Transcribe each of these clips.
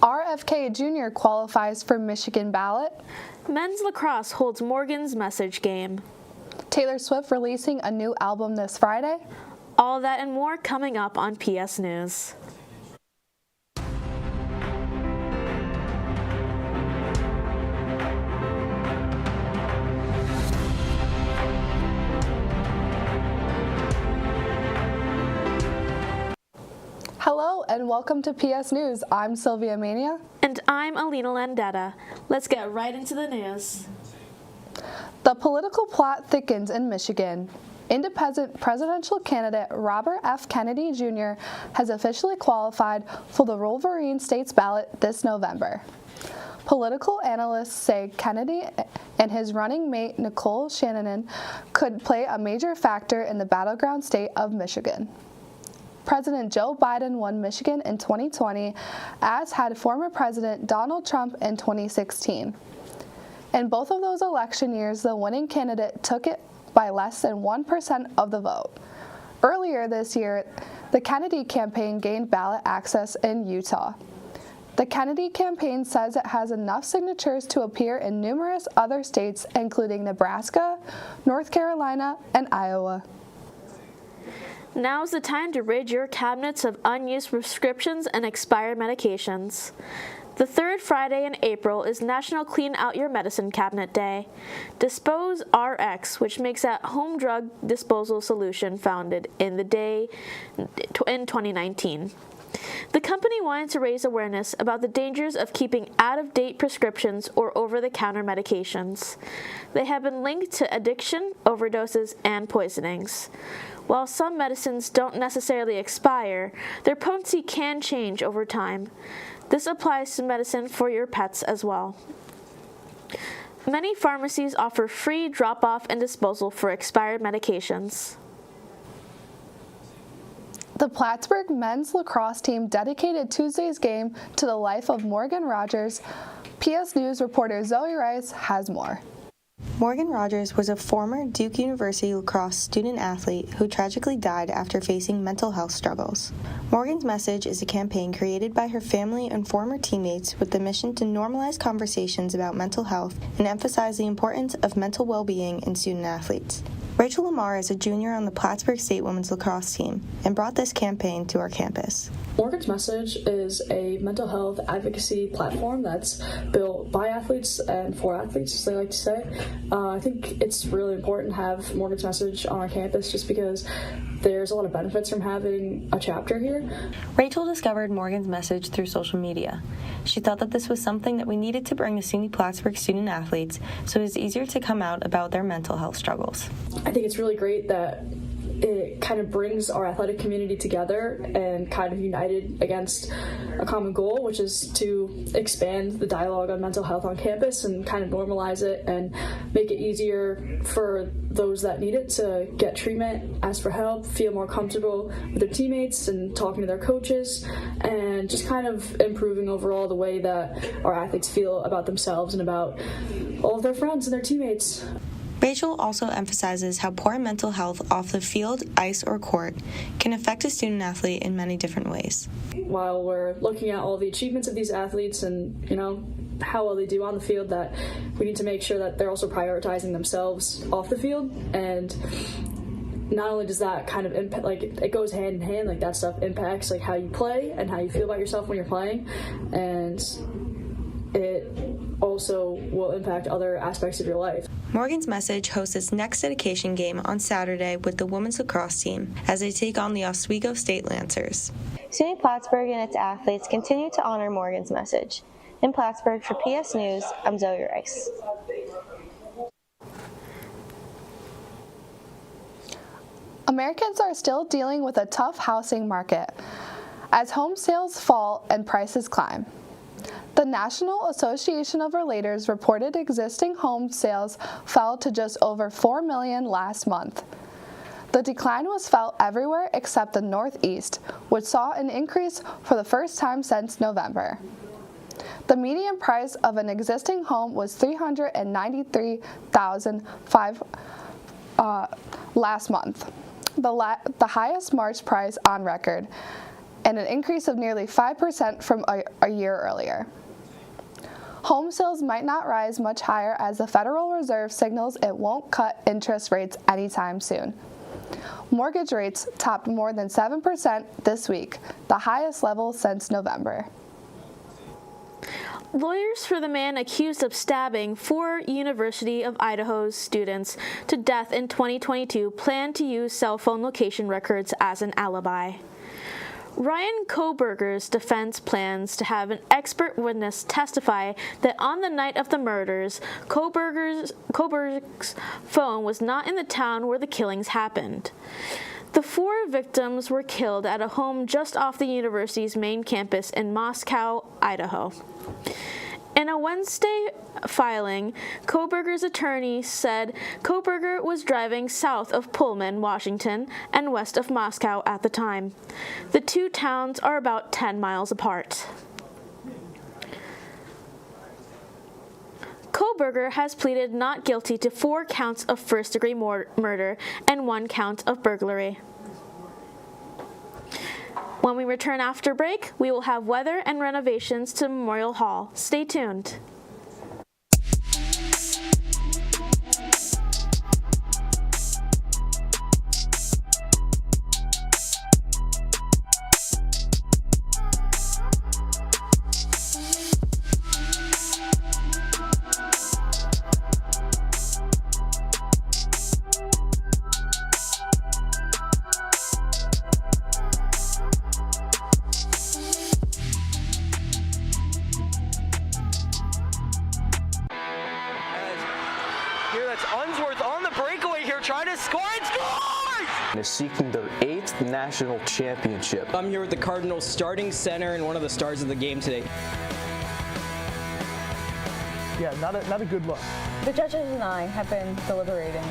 RFK Jr. qualifies for Michigan ballot. Men's lacrosse holds Morgan's Message game. Taylor Swift releasing a new album this Friday. All that and more coming up on PS News. Hello and welcome to PS News. I'm Sylvia Mania. And I'm Alina Landetta. Let's get right into the news. The political plot thickens in Michigan. Independent presidential candidate Robert F. Kennedy Jr. has officially qualified for the Wolverine States ballot this November. Political analysts say Kennedy and his running mate Nicole Shanahan could play a major factor in the battleground state of Michigan. President Joe Biden won Michigan in 2020, as had former President Donald Trump in 2016. In both of those election years, the winning candidate took it by less than 1% of the vote. Earlier this year, the Kennedy campaign gained ballot access in Utah. The Kennedy campaign says it has enough signatures to appear in numerous other states, including Nebraska, North Carolina, and Iowa. Now's the time to rid your cabinets of unused prescriptions and expired medications. The third Friday in April is National Clean Out Your Medicine Cabinet Day. Dispose RX, which makes a home drug disposal solution founded in 2019. The company wanted to raise awareness about the dangers of keeping out-of-date prescriptions or over-the-counter medications. They have been linked to addiction, overdoses, and poisonings. While some medicines don't necessarily expire, their potency can change over time. This applies to medicine for your pets as well. Many pharmacies offer free drop-off and disposal for expired medications. The Plattsburgh men's lacrosse team dedicated Tuesday's game to the life of Morgan Rogers. PS News reporter Zoe Rice has more. Morgan Rogers was a former Duke University lacrosse student-athlete who tragically died after facing mental health struggles. Morgan's Message is a campaign created by her family and former teammates with the mission to normalize conversations about mental health and emphasize the importance of mental well-being in student-athletes. Rachel Lamar is a junior on the Plattsburgh State women's lacrosse team and brought this campaign to our campus. Morgan's Message is a mental health advocacy platform that's built by athletes and for athletes, as they like to say. I think it's really important to have Morgan's Message on our campus just because there's a lot of benefits from having a chapter here. Rachel discovered Morgan's Message through social media. She thought that this was something that we needed to bring to SUNY Plattsburgh student athletes so it was easier to come out about their mental health struggles. I think it's really great that it kind of brings our athletic community together and kind of united against a common goal, which is to expand the dialogue on mental health on campus and kind of normalize it and make it easier for those that need it to get treatment, ask for help, feel more comfortable with their teammates and talking to their coaches, and just kind of improving overall the way that our athletes feel about themselves and about all of their friends and their teammates. Rachel also emphasizes how poor mental health off the field, ice, or court can affect a student athlete in many different ways. While we're looking at all the achievements of these athletes and, how well they do on the field, that we need to make sure that they're also prioritizing themselves off the field. And not only does that kind of impact, it goes hand in hand, that stuff impacts how you play and how you feel about yourself when you're playing, and it also will impact other aspects of your life. Morgan's Message hosts its next dedication game on Saturday with the women's lacrosse team as they take on the Oswego State Lancers. SUNY Plattsburgh and its athletes continue to honor Morgan's Message. In Plattsburgh, for PS News, I'm Zoe Rice. Americans are still dealing with a tough housing market as home sales fall and prices climb. The National Association of Realtors reported existing home sales fell to just over 4 million last month. The decline was felt everywhere except the Northeast, which saw an increase for the first time since November. The median price of an existing home was $393,500 last month, the highest March price on record, and an increase of nearly 5% from a year earlier. Home sales might not rise much higher as the Federal Reserve signals it won't cut interest rates anytime soon. Mortgage rates topped more than 7% this week, the highest level since November. Lawyers for the man accused of stabbing 4 University of Idaho's students to death in 2022 plan to use cell phone location records as an alibi. Ryan Koberger's defense plans to have an expert witness testify that on the night of the murders, Koberger's phone was not in the town where the killings happened. The 4 victims were killed at a home just off the university's main campus in Moscow, Idaho. In a Wednesday filing, Koberger's attorney said Koberger was driving south of Pullman, Washington, and west of Moscow at the time. The 2 towns are about 10 miles apart. Koberger has pleaded not guilty to 4 counts of first-degree murder and 1 count of burglary. When we return after break, we will have weather and renovations to Memorial Hall. Stay tuned. Here, that's Unsworth on the breakaway here, trying to score and scores! And is seeking their 8th national championship. I'm here with the Cardinals starting center and one of the stars of the game today. Yeah, not a good look. The judges and I have been deliberating.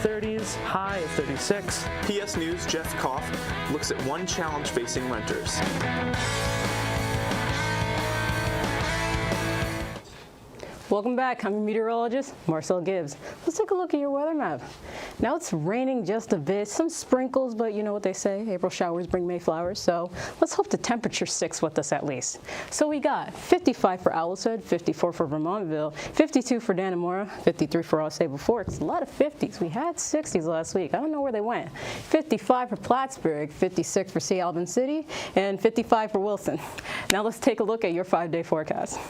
30s, high is 36. PS News' Jeff Koff looks at one challenge facing renters. Welcome back. I'm your meteorologist, Marcel Gibbs. Let's take a look at your weather map. Now it's raining just a bit, some sprinkles, but you know what they say, April showers bring May flowers, so let's hope the temperature sticks with us at least. So we got 55 for Owlshead, 54 for Vermontville, 52 for Dannemora, 53 for Osage Forks. A lot of 50s. We had 60s last week. I don't know where they went. 55 for Plattsburgh, 56 for St. Albans City, and 55 for Wilson. Now let's take a look at your 5-day forecast.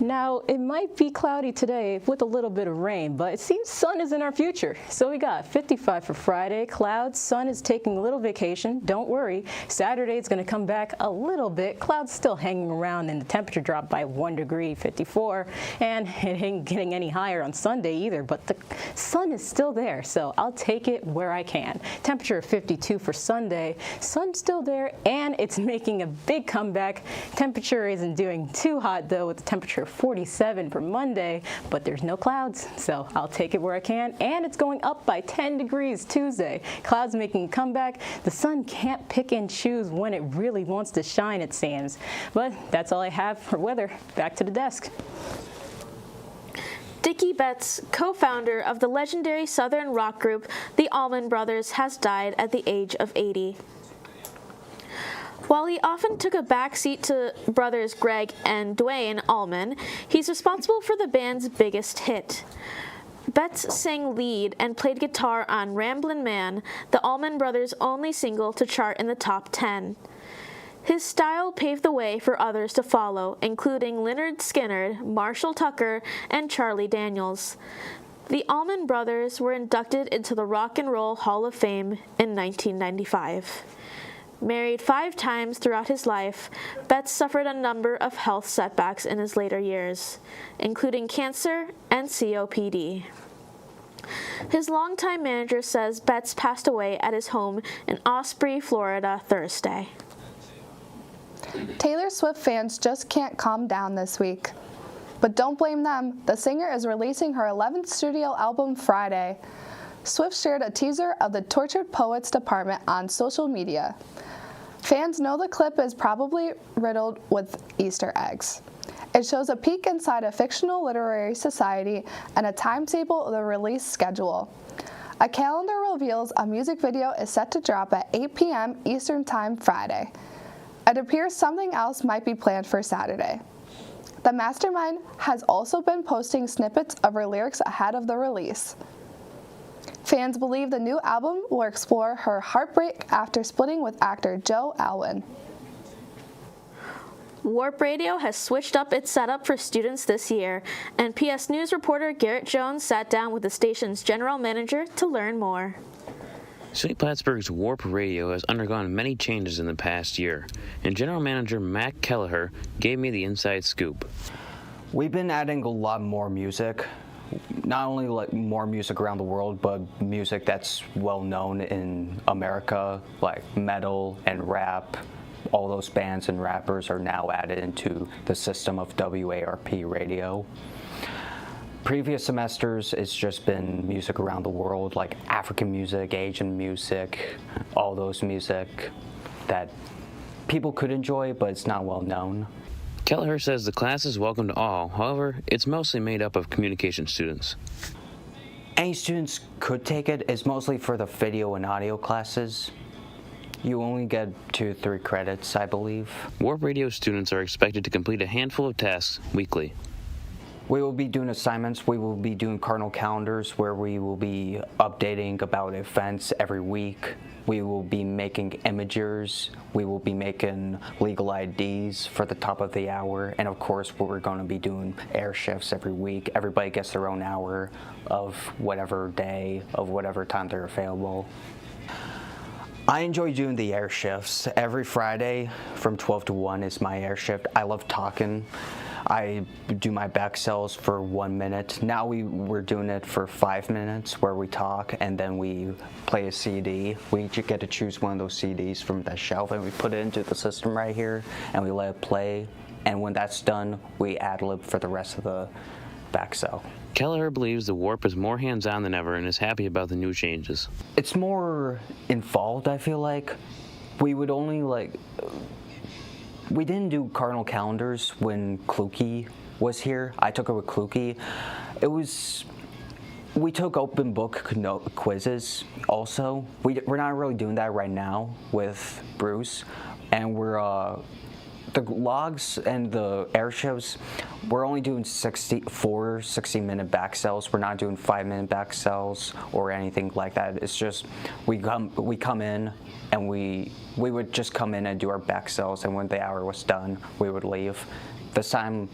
Now, it might be cloudy today with a little bit of rain, but it seems sun is in our future. So we got 55 for Friday, clouds, sun is taking a little vacation, don't worry. Saturday it's going to come back a little bit, clouds still hanging around and the temperature dropped by 1 degree, 54, and it ain't getting any higher on Sunday either, but the sun is still there, so I'll take it where I can. Temperature of 52 for Sunday, sun's still there, and it's making a big comeback. Temperature isn't doing too hot though, with the temperature 47 for Monday, but there's no clouds, so I'll take it where I can, and it's going up by 10 degrees Tuesday. Clouds making a comeback. The sun can't pick and choose when it really wants to shine, it seems. But that's all I have for weather. Back to the desk. Dickie Betts, co-founder of the legendary Southern rock group the Allman Brothers, has died at the age of 80. While he often took a backseat to brothers Greg and Dwayne Allman, he's responsible for the band's biggest hit. Betts sang lead and played guitar on Ramblin' Man, the Allman Brothers' only single to chart in the top 10. His style paved the way for others to follow, including Lynyrd Skynyrd, Marshall Tucker, and Charlie Daniels. The Allman Brothers were inducted into the Rock and Roll Hall of Fame in 1995. Married 5 times throughout his life, Betts suffered a number of health setbacks in his later years, including cancer and COPD. His longtime manager says Betts passed away at his home in Osprey, Florida, Thursday. Taylor Swift fans just can't calm down this week. But don't blame them. The singer is releasing her 11th studio album Friday. Swift shared a teaser of the Tortured Poets department on social media. Fans know the clip is probably riddled with Easter eggs. It shows a peek inside a fictional literary society and a timetable of the release schedule. A calendar reveals a music video is set to drop at 8 p.m. Eastern Time Friday. It appears something else might be planned for Saturday. The mastermind has also been posting snippets of her lyrics ahead of the release. Fans believe the new album will explore her heartbreak after splitting with actor Joe Alwyn. Warp Radio has switched up its setup for students this year, and PS News reporter Garrett Jones sat down with the station's general manager to learn more. St. Plattsburgh's Warp Radio has undergone many changes in the past year, and General Manager Matt Kelleher gave me the inside scoop. We've been adding a lot more music, not only like more music around the world, but music that's well known in America, like metal and rap. All those bands and rappers are now added into the system of WARP radio. Previous semesters, it's just been music around the world, like African music, Asian music, all those music that people could enjoy, but it's not well known. Kelleher says the class is welcome to all, however, it's mostly made up of communication students. Any students could take it. It's mostly for the video and audio classes. You only get 2 or 3 credits, I believe. Warp Radio students are expected to complete a handful of tasks weekly. We will be doing assignments. We will be doing cardinal calendars where we will be updating about events every week. We will be making imagers. We will be making legal IDs for the top of the hour. And of course, we're going to be doing air shifts every week. Everybody gets their own hour of whatever day, of whatever time they're available. I enjoy doing the air shifts. Every Friday from 12 to 1 is my air shift. I love talking. I do my back cells for 1 minute. Now we're doing it for 5 minutes where we talk and then we play a CD. We get to choose one of those CDs from that shelf and we put it into the system right here and we let it play. And when that's done, we ad-lib for the rest of the back cell. Kelleher believes the Warp is more hands-on than ever and is happy about the new changes. It's more involved, I feel like. We would only we didn't do cardinal calendars when Kluki was here. I took it with Kluki. We took open book quizzes also. We're not really doing that right now with Bruce. And the logs and the air shows, we're only doing 60-minute back cells. We're not doing 5-minute back cells or anything like that. It's just we come in and we would just come in and do our back cells, and when the hour was done, we would leave. This time,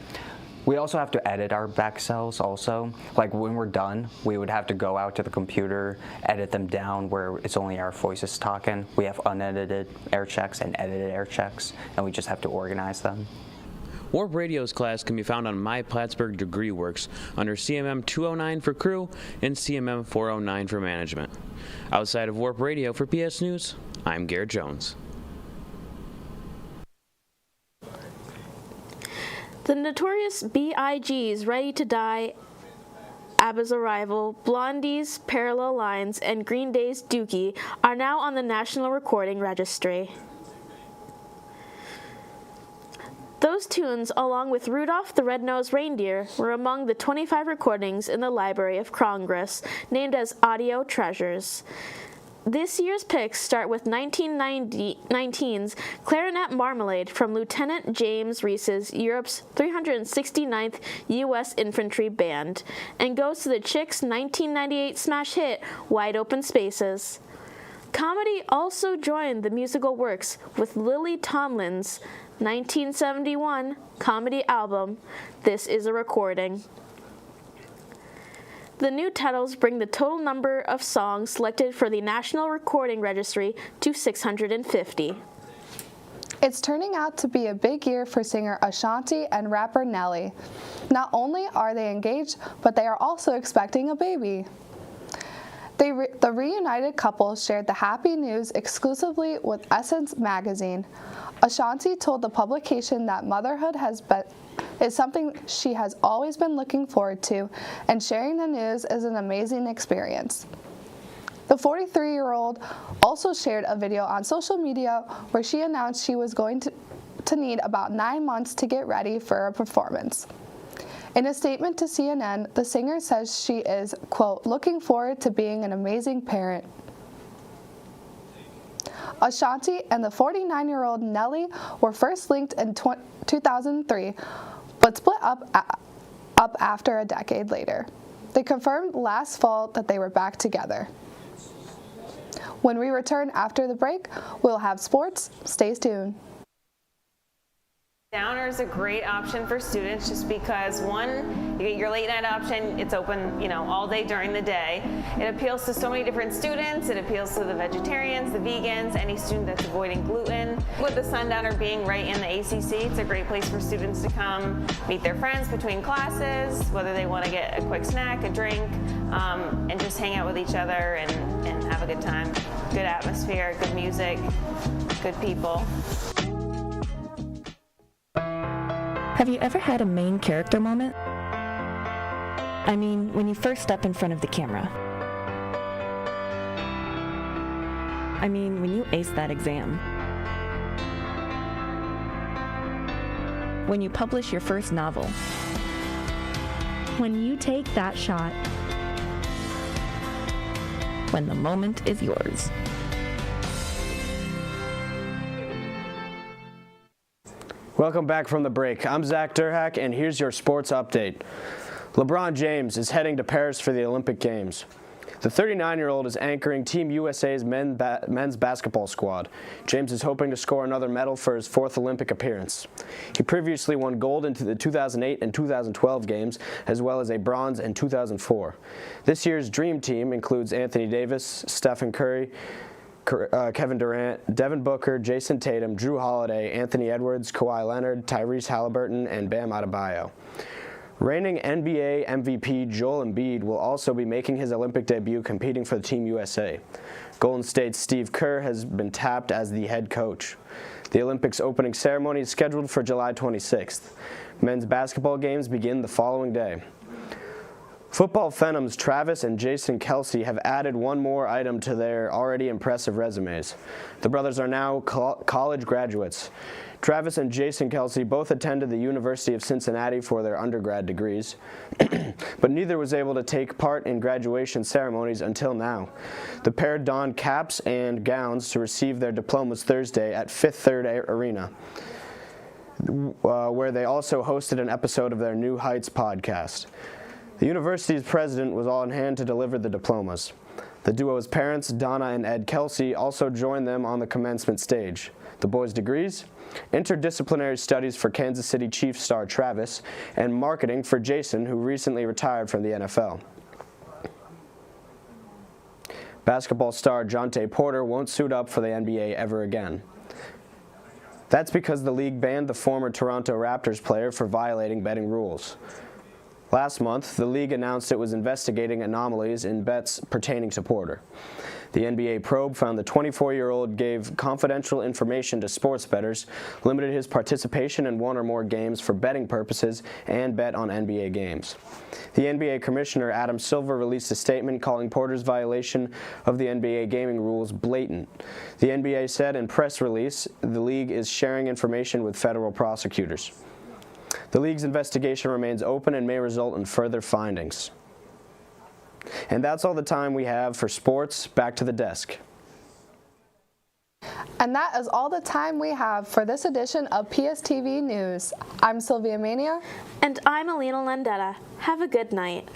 we also have to edit our back cells also. Like when we're done, we would have to go out to the computer, edit them down where it's only our voices talking. We have unedited air checks and edited air checks, and we just have to organize them. Warp Radio's class can be found on My Plattsburgh Degree Works under CMM 209 for crew and CMM 409 for management. Outside of Warp Radio for PS News, I'm Garrett Jones. The notorious B.I.G.'s Ready to Die, ABBA's Arrival, Blondie's Parallel Lines, and Green Day's Dookie are now on the National Recording Registry. Those tunes, along with Rudolph the Red-Nosed Reindeer, were among the 25 recordings in the Library of Congress, named as Audio Treasures. This year's picks start with 1919's Clarinet Marmalade from Lieutenant James Reese's Europe's 369th U.S. Infantry Band, and goes to the Chicks' 1998 smash hit, Wide Open Spaces. Comedy also joined the musical works with Lily Tomlin's 1971 comedy album, This Is a Recording. The new titles bring the total number of songs selected for the National Recording Registry to 650. It's turning out to be a big year for singer Ashanti and rapper Nelly. Not only are they engaged, but they are also expecting a baby. The reunited couple shared the happy news exclusively with Essence magazine. Ashanti told the publication that motherhood is something she has always been looking forward to, and sharing the news is an amazing experience. The 43-year-old also shared a video on social media where she announced she was going to need about 9 months to get ready for a performance. In a statement to CNN, the singer says she is, quote, looking forward to being an amazing parent. Ashanti and the 49-year-old Nelly were first linked in 2003, but split up after a decade later. They confirmed last fall that they were back together. When we return after the break, we'll have sports. Stay tuned. Downer is a great option for students just because, one, you get your late night option. It's open, all day during the day. It appeals to so many different students. It appeals to the vegetarians, the vegans, any student that's avoiding gluten. With the Sundowner being right in the ACC, it's a great place for students to come meet their friends between classes, whether they want to get a quick snack, a drink, and just hang out with each other and have a good time. Good atmosphere, good music, good people. Have you ever had a main character moment? I mean, when you first step in front of the camera. I mean, when you ace that exam. When you publish your first novel. When you take that shot. When the moment is yours. Welcome back from the break. I'm Zach Durhack, and here's your sports update. LeBron James is heading to Paris for the Olympic Games. The 39-year-old is anchoring Team USA's men's basketball squad. James is hoping to score another medal for his fourth Olympic appearance. He previously won gold in the 2008 and 2012 games, as well as a bronze in 2004. This year's Dream Team includes Anthony Davis, Stephen Curry, Kevin Durant, Devin Booker, Jason Tatum, Drew Holiday, Anthony Edwards, Kawhi Leonard, Tyrese Halliburton, and Bam Adebayo. Reigning NBA MVP Joel Embiid will also be making his Olympic debut competing for Team USA. Golden State's Steve Kerr has been tapped as the head coach. The Olympics opening ceremony is scheduled for July 26th. Men's basketball games begin the following day. Football Phenoms Travis and Jason Kelce have added one more item to their already impressive resumes. The brothers are now college graduates. Travis and Jason Kelce both attended the University of Cincinnati for their undergrad degrees, but neither was able to take part in graduation ceremonies until now. The pair donned caps and gowns to receive their diplomas Thursday at Fifth Third Arena, where they also hosted an episode of their New Heights podcast. The university's president was on hand to deliver the diplomas. The duo's parents, Donna and Ed Kelce, also joined them on the commencement stage. The boys' degrees? Interdisciplinary studies for Kansas City Chiefs star Travis, and marketing for Jason, who recently retired from the NFL. Basketball star Jonte Porter won't suit up for the NBA ever again. That's because the league banned the former Toronto Raptors player for violating betting rules. Last month, the league announced it was investigating anomalies in bets pertaining to Porter. The NBA probe found the 24-year-old gave confidential information to sports bettors, limited his participation in one or more games for betting purposes, and bet on NBA games. The NBA Commissioner Adam Silver released a statement calling Porter's violation of the NBA gaming rules blatant. The NBA said in press release, the league is sharing information with federal prosecutors. The league's investigation remains open and may result in further findings. And that's all the time we have for sports. Back to the desk. And that is all the time we have for this edition of PSTV News. I'm Sylvia Mania. And I'm Alina Landetta. Have a good night.